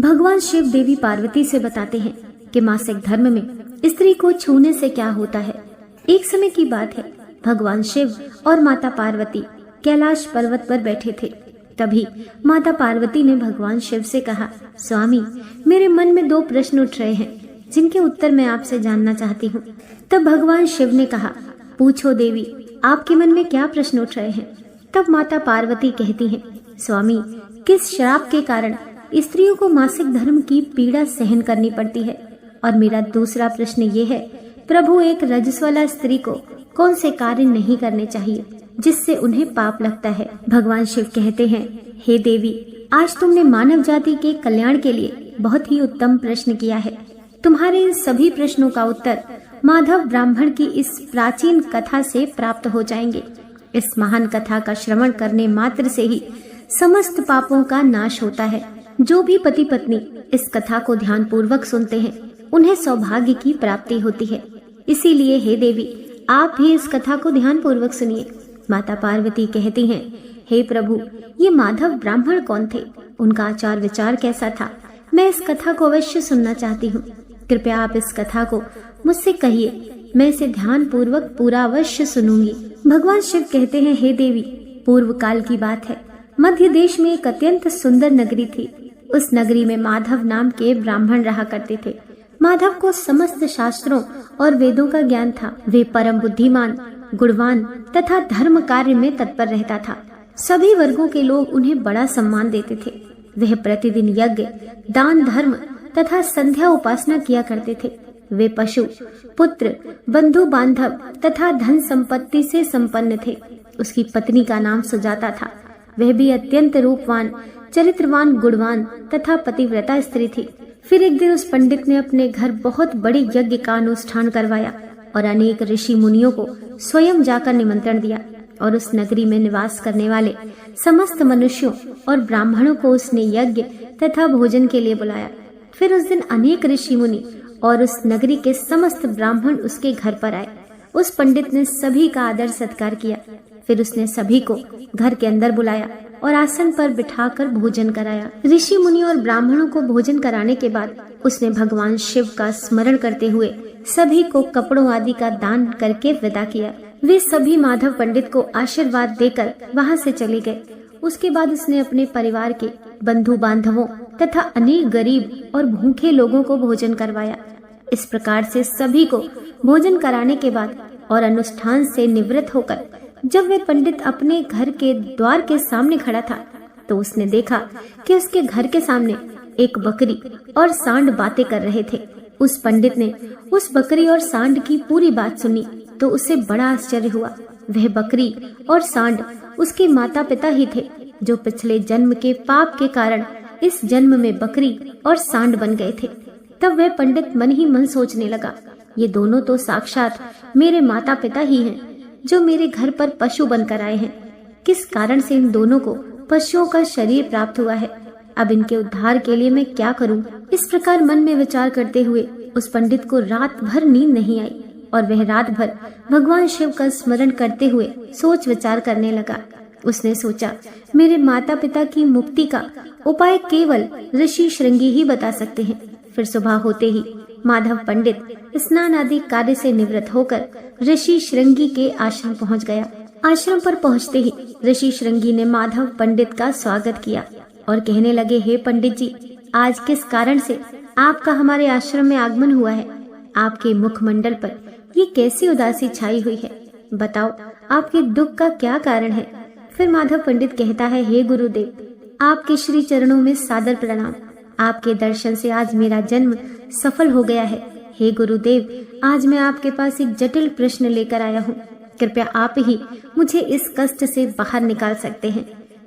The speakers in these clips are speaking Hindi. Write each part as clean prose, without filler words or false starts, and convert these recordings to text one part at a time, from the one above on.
भगवान शिव देवी पार्वती से बताते हैं कि मासिक धर्म में स्त्री को छूने से क्या होता है। एक समय की बात है, भगवान शिव और माता पार्वती कैलाश पर्वत पर बैठे थे। तभी माता पार्वती ने भगवान शिव से कहा, स्वामी, मेरे मन में 2 प्रश्न उठ रहे हैं जिनके उत्तर मैं आपसे जानना चाहती हूँ। तब भगवान शिव ने कहा, पूछो देवी, आपके मन में क्या प्रश्न उठ रहे हैं। तब माता पार्वती कहती हैं, स्वामी, किस श्राप के कारण स्त्रियों को मासिक धर्म की पीड़ा सहन करनी पड़ती है। और मेरा दूसरा प्रश्न ये है, प्रभु, एक रजस्वला स्त्री को कौन से कार्य नहीं करने चाहिए जिससे उन्हें पाप लगता है। भगवान शिव कहते हैं, हे देवी, आज तुमने मानव जाति के कल्याण के लिए बहुत ही उत्तम प्रश्न किया है। तुम्हारे इन सभी प्रश्नों का उत्तर माधव ब्राह्मण की इस प्राचीन कथा से प्राप्त हो जाएंगे। इस महान कथा का श्रवण करने मात्र से ही समस्त पापों का नाश होता है। जो भी पति पत्नी इस कथा को ध्यान पूर्वक सुनते हैं, उन्हें सौभाग्य की प्राप्ति होती है। इसीलिए हे देवी, आप भी इस कथा को ध्यान पूर्वक सुनिए। माता पार्वती कहती हैं, हे प्रभु, ये माधव ब्राह्मण कौन थे, उनका आचार विचार कैसा था, मैं इस कथा को अवश्य सुनना चाहती हूँ। कृपया आप इस कथा को मुझसे कहिए, मैं इसे ध्यान पूर्वक पूरा अवश्य सुनूंगी। भगवान शिव कहते हैं, हे देवी, पूर्व काल की बात है। मध्य देश में एक अत्यंत सुंदर नगरी थी। उस नगरी में माधव नाम के ब्राह्मण रहा करते थे। माधव को समस्त शास्त्रों और वेदों का ज्ञान था। वे परम बुद्धिमान, गुणवान तथा धर्म कार्य में तत्पर रहता था। सभी वर्गों के लोग उन्हें बड़ा सम्मान देते थे। वह प्रतिदिन यज्ञ, दान, धर्म तथा संध्या उपासना किया करते थे। वे पशु, पुत्र, बंधु बांधव तथा धन संपत्ति से संपन्न थे। उसकी पत्नी का नाम सुजाता था। वह भी अत्यंत रूपवान, चरित्रवान, गुणवान तथा पतिव्रता स्त्री थी। फिर एक दिन उस पंडित ने अपने घर बहुत बड़े यज्ञ का अनुष्ठान करवाया और अनेक ऋषि मुनियों को स्वयं जाकर निमंत्रण दिया और उस नगरी में निवास करने वाले समस्त मनुष्यों और ब्राह्मणों को उसने यज्ञ तथा भोजन के लिए बुलाया। फिर उस दिन अनेक ऋषि मुनि और उस नगरी के समस्त ब्राह्मण उसके घर पर आए। उस पंडित ने सभी का आदर सत्कार किया। फिर उसने सभी को घर के अंदर बुलाया और आसन पर बिठाकर भोजन कराया। ऋषि मुनि और ब्राह्मणों को भोजन कराने के बाद उसने भगवान शिव का स्मरण करते हुए सभी को कपड़ों आदि का दान करके विदा किया। वे सभी माधव पंडित को आशीर्वाद देकर वहां से चले गए। उसके बाद उसने अपने परिवार के बंधु बांधवों तथा अनेक गरीब और भूखे लोगों को भोजन करवाया। इस प्रकार से सभी को भोजन कराने के बाद और अनुष्ठान से निवृत्त होकर जब वह पंडित अपने घर के द्वार के सामने खड़ा था, तो उसने देखा कि उसके घर के सामने एक बकरी और सांड बातें कर रहे थे। उस पंडित ने उस बकरी और सांड की पूरी बात सुनी तो उसे बड़ा आश्चर्य हुआ। वह बकरी और सांड उसके माता पिता ही थे, जो पिछले जन्म के पाप के कारण इस जन्म में बकरी और सांड बन गए थे। तब वह पंडित मन ही मन सोचने लगा, ये दोनों तो साक्षात मेरे माता पिता ही हैं, जो मेरे घर पर पशु बनकर आए हैं। किस कारण से इन दोनों को पशुओं का शरीर प्राप्त हुआ है? अब इनके उद्धार के लिए मैं क्या करूं? इस प्रकार मन में विचार करते हुए उस पंडित को रात भर नींद नहीं आई और वह रात भर भगवान शिव का स्मरण करते हुए सोच विचार करने लगा। उसने सोचा, मेरे माता पिता की मुक्ति का उपाय केवल ऋषि श्रृंगी ही बता सकते हैं। फिर सुबह होते ही माधव पंडित स्नान आदि कार्य से निवृत्त होकर ऋषि श्रृंगी के आश्रम पहुंच गया। आश्रम पर पहुंचते ही ऋषि श्रृंगी ने माधव पंडित का स्वागत किया और कहने लगे, हे पंडित जी, आज किस कारण से आपका हमारे आश्रम में आगमन हुआ है? आपके मुखमंडल पर ये कैसी उदासी छाई हुई है? बताओ, आपके दुख का क्या कारण है? फिर माधव पंडित कहता है, हे गुरुदेव, आपके श्री चरणों में सादर प्रणाम। आपके दर्शन से आज मेरा जन्म सफल हो गया है। हे गुरुदेव, आज मैं आपके पास एक जटिल प्रश्न लेकर आया हूँ। कृपया आप ही मुझे इस कष्ट से बाहर निकाल सकते हैं।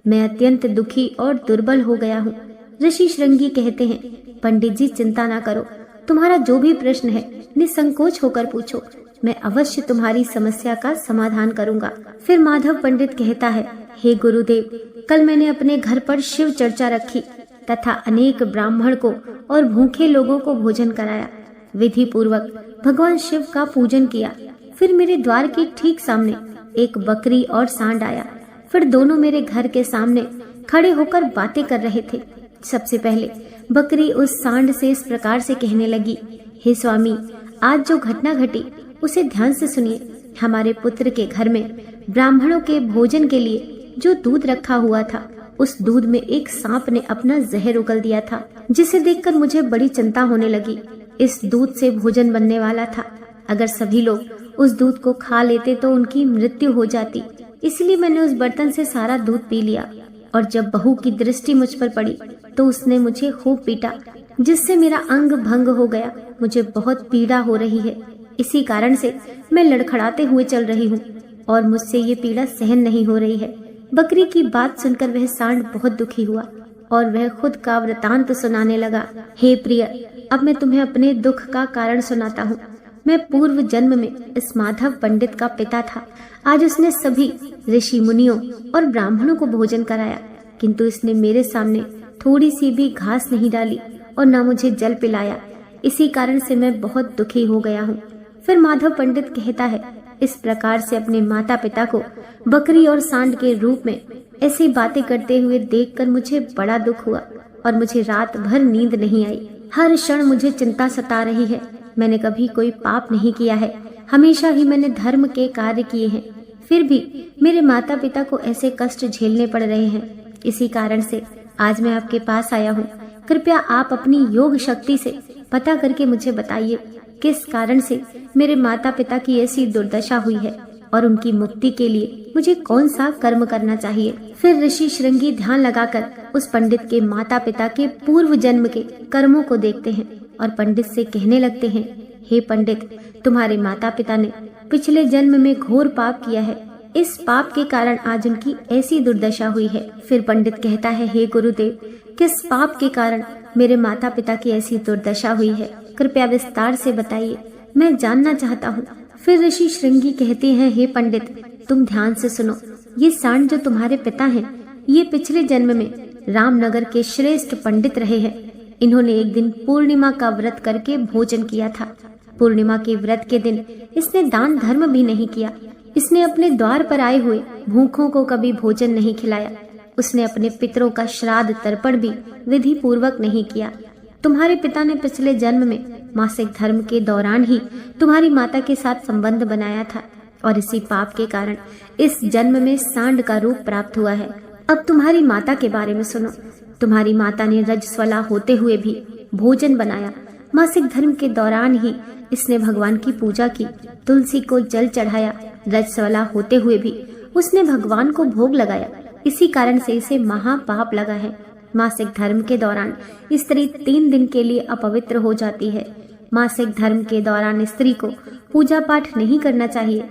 मैं अत्यंत दुखी और दुर्बल हो गया हूँ। ऋषि श्रृंगी कहते हैं, पंडित जी, चिंता ना करो, तुम्हारा जो भी प्रश्न है निसंकोच होकर पूछो, मैं अवश्य तुम्हारी समस्या का समाधान करूंगा। फिर माधव पंडित कहता है, हे गुरुदेव, कल मैंने अपने घर पर शिव चर्चा रखी तथा अनेक ब्राह्मण को और भूखे लोगों को भोजन कराया। विधि पूर्वक भगवान शिव का पूजन किया। फिर मेरे द्वार के ठीक सामने एक बकरी और सांड आया। फिर दोनों मेरे घर के सामने खड़े होकर बातें कर रहे थे। सबसे पहले बकरी उस सांड से इस प्रकार से कहने लगी, हे स्वामी, आज जो घटना घटी उसे ध्यान से सुनिए। हमारे पुत्र के घर में ब्राह्मणों के भोजन के लिए जो दूध रखा हुआ था, उस दूध में एक सांप ने अपना जहर उगल दिया था, जिसे देखकर मुझे बड़ी चिंता होने लगी। इस दूध से भोजन बनने वाला था। अगर सभी लोग उस दूध को खा लेते तो उनकी मृत्यु हो जाती। इसलिए मैंने उस बर्तन से सारा दूध पी लिया, और जब बहू की दृष्टि मुझ पर पड़ी तो उसने मुझे खूब पीटा, जिससे मेरा अंग भंग हो गया। मुझे बहुत पीड़ा हो रही है। इसी कारण से मैं लड़खड़ाते हुए चल रही हूँ और मुझसे ये पीड़ा सहन नहीं हो रही है। बकरी की बात सुनकर वह सांड बहुत दुखी हुआ और वह खुद का वृतांत सुनाने लगा। हे प्रिय, अब मैं तुम्हें अपने दुख का कारण सुनाता हूँ। मैं पूर्व जन्म में इस माधव पंडित का पिता था। आज उसने सभी ऋषि मुनियों और ब्राह्मणों को भोजन कराया, किंतु इसने मेरे सामने थोड़ी सी भी घास नहीं डाली और न मुझे जल पिलाया। इसी कारण से मैं बहुत दुखी हो गया हूँ। फिर माधव पंडित कहता है, इस प्रकार से अपने माता पिता को बकरी और सांड के रूप में ऐसी बातें करते हुए देखकर मुझे बड़ा दुख हुआ और मुझे रात भर नींद नहीं आई। हर क्षण मुझे चिंता सता रही है। मैंने कभी कोई पाप नहीं किया है, हमेशा ही मैंने धर्म के कार्य किए हैं। फिर भी मेरे माता पिता को ऐसे कष्ट झेलने पड़ रहे हैं। इसी कारण से आज मैं आपके पास आया हूँ। कृपया आप अपनी योग शक्ति से पता करके मुझे बताइए, किस कारण से मेरे माता पिता की ऐसी दुर्दशा हुई है और उनकी मुक्ति के लिए मुझे कौन सा कर्म करना चाहिए। फिर ऋषि श्रृंगी ध्यान लगाकर उस पंडित के माता पिता के पूर्व जन्म के कर्मों को देखते हैं और पंडित से कहने लगते हैं, हे पंडित, तुम्हारे माता पिता ने पिछले जन्म में घोर पाप किया है। इस पाप के कारण आज उनकी ऐसी दुर्दशा हुई है। फिर पंडित कहता है, हे गुरुदेव, किस पाप के कारण मेरे माता पिता की ऐसी दुर्दशा हुई है? कृपया विस्तार से बताइए, मैं जानना चाहता हूँ। फिर ऋषि श्रृंगी कहते हैं, हे पंडित, तुम ध्यान से सुनो। ये सांड जो तुम्हारे पिता हैं, ये पिछले जन्म में रामनगर के श्रेष्ठ पंडित रहे हैं। इन्होंने एक दिन पूर्णिमा का व्रत करके भोजन किया था। पूर्णिमा के व्रत के दिन इसने दान धर्म भी नहीं किया। इसने अपने द्वार पर आए हुए भूखों को कभी भोजन नहीं खिलाया। उसने अपने पितरों का श्राद्ध तर्पण भी विधि पूर्वक नहीं किया। तुम्हारे पिता ने पिछले जन्म में मासिक धर्म के दौरान ही तुम्हारी माता के साथ संबंध बनाया था और इसी पाप के कारण इस जन्म में सांड का रूप प्राप्त हुआ है। अब तुम्हारी माता के बारे में सुनो। तुम्हारी माता ने रजस्वला होते हुए भी भोजन बनाया। मासिक धर्म के दौरान ही इसने भगवान की पूजा की, तुलसी को जल चढ़ाया। रजस्वला होते हुए भी उसने भगवान को भोग लगाया। इसी कारण से इसे महापाप लगा है। मासिक धर्म के दौरान स्त्री 3 दिन के लिए अपवित्र हो जाती है। मासिक धर्म के दौरान स्त्री को पूजा पाठ नहीं करना चाहिए।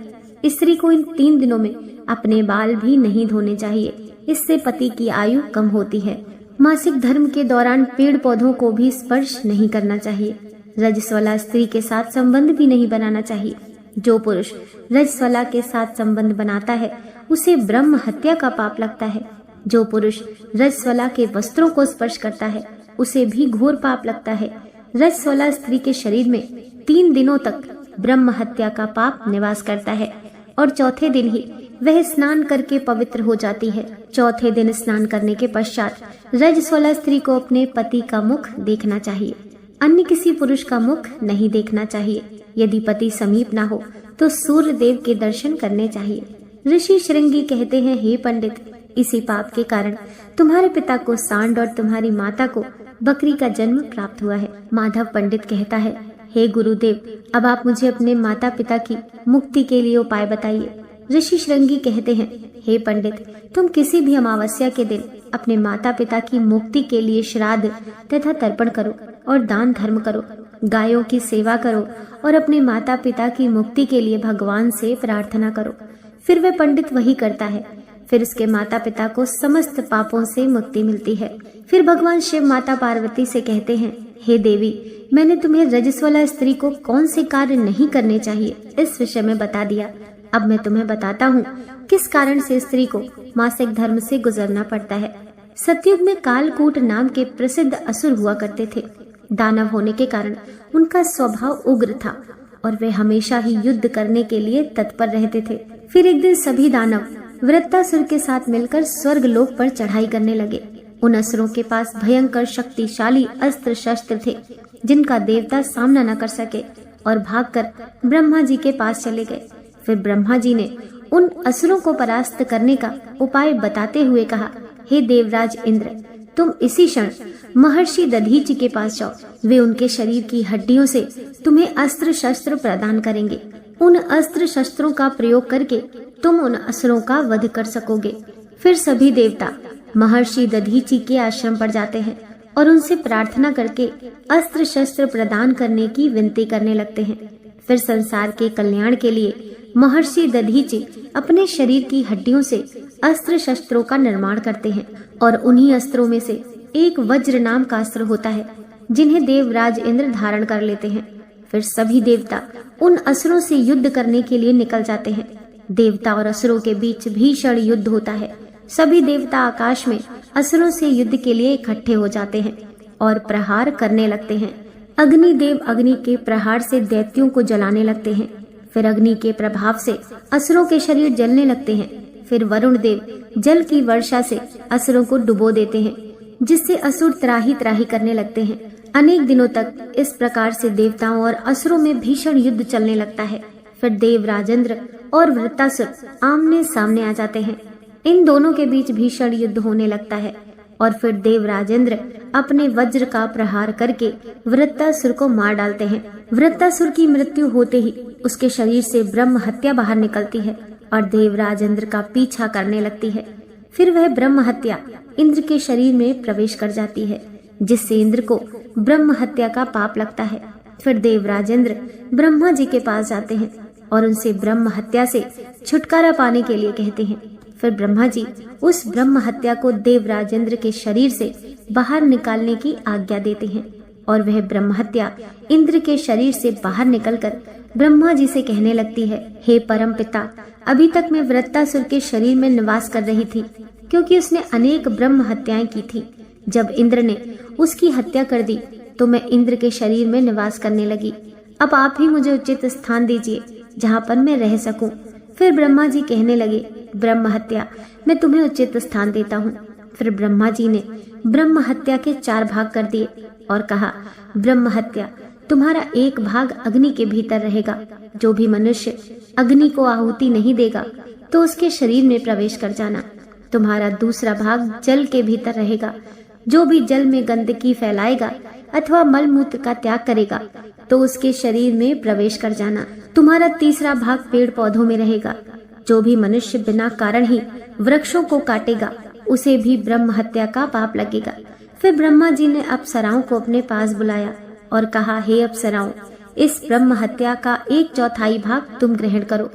स्त्री को इन 3 दिनों में अपने बाल भी नहीं धोने चाहिए, इससे पति की आयु कम होती है। मासिक धर्म के दौरान पेड़ पौधों को भी स्पर्श नहीं करना चाहिए। रजस्वला स्त्री के साथ संबंध भी नहीं बनाना चाहिए। जो पुरुष रजस्वला के साथ संबंध बनाता है उसे ब्रह्म हत्या का पाप लगता है। जो पुरुष रजस्वला के वस्त्रों को स्पर्श करता है उसे भी घोर पाप लगता है। रजस्वला स्त्री के शरीर में 3 दिनों तक ब्रह्म हत्या का पाप निवास करता है और चौथे दिन ही वह स्नान करके पवित्र हो जाती है। चौथे दिन स्नान करने के पश्चात रजस्वला स्त्री को अपने पति का मुख देखना चाहिए, अन्य किसी पुरुष का मुख नहीं देखना चाहिए। यदि पति समीप ना हो तो सूर्य देव के दर्शन करने चाहिए। ऋषि श्रृंगी कहते हैं, हे पंडित, इसी पाप के कारण तुम्हारे पिता को सांड और तुम्हारी माता को बकरी का जन्म प्राप्त हुआ है। माधव पंडित कहता है, हे गुरुदेव, अब आप मुझे अपने माता पिता की मुक्ति के लिए उपाय बताइए। ऋषि श्रृंगी कहते हैं, हे पंडित, तुम किसी भी अमावस्या के दिन अपने माता पिता की मुक्ति के लिए श्राद्ध तथा तर्पण करो और दान धर्म करो, गायों की सेवा करो और अपने माता पिता की मुक्ति के लिए भगवान से प्रार्थना करो। फिर वह पंडित वही करता है। फिर उसके माता पिता को समस्त पापों से मुक्ति मिलती है। फिर भगवान शिव माता पार्वती से कहते हैं, हे देवी, मैंने तुम्हें रजस्वला स्त्री को कौन से कार्य नहीं करने चाहिए इस विषय में बता दिया। अब मैं तुम्हें बताता हूँ किस कारण से स्त्री को मासिक धर्म से गुजरना पड़ता है। सतयुग में कालकूट नाम के प्रसिद्ध असुर हुआ करते थे। दानव होने के कारण उनका स्वभाव उग्र था और वे हमेशा ही युद्ध करने के लिए तत्पर रहते थे। फिर एक दिन सभी दानव वृत्तासुर के साथ मिलकर स्वर्ग लोक पर चढ़ाई करने लगे। उन असुरों के पास भयंकर शक्तिशाली अस्त्र शस्त्र थे जिनका देवता सामना न कर सके और भागकर ब्रह्मा जी के पास चले गए। फिर ब्रह्मा जी ने उन असुरों को परास्त करने का उपाय बताते हुए कहा, हे देवराज इंद्र, तुम इसी क्षण महर्षि दधीचि के पास जाओ। वे उनके शरीर की हड्डियों से तुम्हें अस्त्र शस्त्र प्रदान करेंगे। उन अस्त्र शस्त्रों का प्रयोग करके तुम उन असुरों का वध कर सकोगे। फिर सभी देवता महर्षि दधीचि के आश्रम पर जाते हैं और उनसे प्रार्थना करके अस्त्र शस्त्र प्रदान करने की विनती करने लगते हैं। फिर संसार के कल्याण के लिए महर्षि दधीचि अपने शरीर की हड्डियों से अस्त्र शस्त्रों का निर्माण करते हैं और उन्हीं अस्त्रों में से एक वज्र नाम का अस्त्र होता है जिन्हें देवराज इंद्र धारण कर लेते हैं। फिर सभी देवता उन असुरों से युद्ध करने के लिए निकल जाते हैं। देवता और असुरों के बीच भीषण युद्ध होता है। सभी देवता आकाश में असुरों से युद्ध के लिए इकट्ठे हो जाते हैं और प्रहार करने लगते हैं। अग्निदेव अग्नि के प्रहार से दैत्यों को जलाने लगते हैं। फिर अग्नि के प्रभाव से असुरों के शरीर जलने लगते हैं। फिर वरुण देव जल की वर्षा से असुरों को डुबो देते हैं, जिससे असुर त्राही त्राही करने लगते हैं। अनेक दिनों तक इस प्रकार से देवताओं और असुरों में भीषण युद्ध चलने लगता है। फिर देवराजेंद्र और वृत्तासुर आमने सामने आ जाते हैं। इन दोनों के बीच भीषण युद्ध होने लगता है और फिर देवराजेंद्र अपने वज्र का प्रहार करके वृत्तासुर को मार डालते हैं। वृत्तासुर की मृत्यु होते ही उसके शरीर से ब्रह्म हत्या बाहर निकलती है और देवराजेंद्र का पीछा करने लगती है। फिर वह ब्रह्म हत्या इंद्र के शरीर में प्रवेश कर जाती है, जिससे इंद्र को ब्रह्म हत्या का पाप लगता है। फिर देवराजेंद्र ब्रह्मा जी के पास जाते हैं और उनसे ब्रह्म हत्या से छुटकारा पाने के लिए कहते हैं। फिर ब्रह्मा जी उस ब्रह्म हत्या को देवराजेंद्र के शरीर से बाहर निकालने की आज्ञा देते हैं और वह ब्रह्म हत्या इंद्र के शरीर से बाहर निकलकर ब्रह्मा जी से कहने लगती है, हे परम पिता, अभी तक मैं वृत्तासुर के शरीर में निवास कर रही थी क्योंकि उसने अनेक ब्रह्म हत्याएं की थी। जब इंद्र ने उसकी हत्या कर दी तो मैं इंद्र के शरीर में निवास करने लगी। अब आप ही मुझे उचित स्थान दीजिए जहाँ पर मैं रह सकूं। फिर ब्रह्मा जी कहने लगे, ब्रह्म हत्या, मैं तुम्हें उचित स्थान देता हूँ। फिर ब्रह्मा जी ने ब्रह्म हत्या के 4 भाग कर दिए और कहा, ब्रह्म हत्या, तुम्हारा एक भाग अग्नि के भीतर रहेगा। जो भी मनुष्य अग्नि को आहुति नहीं देगा तो उसके शरीर में प्रवेश कर जाना। तुम्हारा दूसरा भाग जल के भीतर रहेगा। जो भी जल में गंदगी फैलाएगा अथवा मल मूत्र का त्याग करेगा तो उसके शरीर में प्रवेश कर जाना। तुम्हारा तीसरा भाग पेड़ पौधों में रहेगा। जो भी मनुष्य बिना कारण ही वृक्षों को काटेगा उसे भी ब्रह्म हत्या का पाप लगेगा। फिर ब्रह्मा जी ने अप्सराओं को अपने पास बुलाया और कहा, हे अप्सराओं, इस ब्रह्म हत्या का 1/4 भाग तुम ग्रहण करो।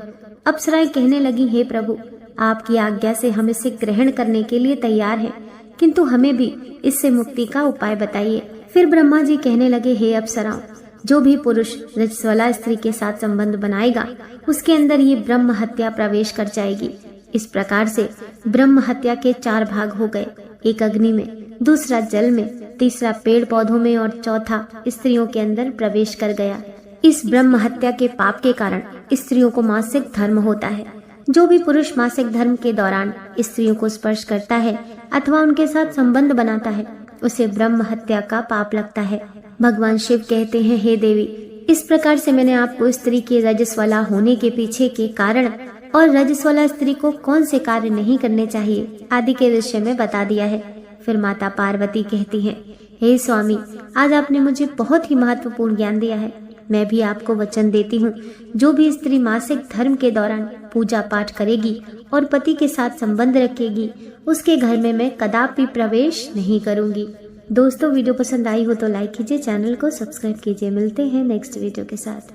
अप्सराएं कहने लगी, हे प्रभु, आपकी आज्ञा से हम इसे ग्रहण करने के लिए तैयार हैं, किंतु हमें भी इससे मुक्ति का उपाय बताइए। फिर ब्रह्मा जी कहने लगे, हे अप्सराओं, जो भी पुरुष रजस्वला स्त्री के साथ संबंध बनाएगा उसके अंदर ये ब्रह्म हत्या प्रवेश कर जाएगी। इस प्रकार से ब्रह्म हत्या के 4 भाग हो गए, एक अग्नि में, दूसरा जल में, तीसरा पेड़ पौधों में और चौथा स्त्रियों के अंदर प्रवेश कर गया। इस ब्रह्म हत्या के पाप के कारण स्त्रियों को मासिक धर्म होता है। जो भी पुरुष मासिक धर्म के दौरान स्त्रियों को स्पर्श करता है अथवा उनके साथ संबंध बनाता है उसे ब्रह्म हत्या का पाप लगता है। भगवान शिव कहते हैं, हे देवी, इस प्रकार से मैंने आपको स्त्री के रजस्वला होने के पीछे के कारण और रजस्वला स्त्री को कौन से कार्य नहीं करने चाहिए आदि के विषय में बता दिया है। फिर माता पार्वती कहती हैं, हे स्वामी, आज आपने मुझे बहुत ही महत्वपूर्ण ज्ञान दिया है। मैं भी आपको वचन देती हूँ, जो भी स्त्री मासिक धर्म के दौरान पूजा पाठ करेगी और पति के साथ संबंध रखेगी उसके घर में मैं कदापि प्रवेश नहीं करूँगी। दोस्तों, वीडियो पसंद आई हो तो लाइक कीजिए, चैनल को सब्सक्राइब कीजिए। मिलते हैं नेक्स्ट वीडियो के साथ।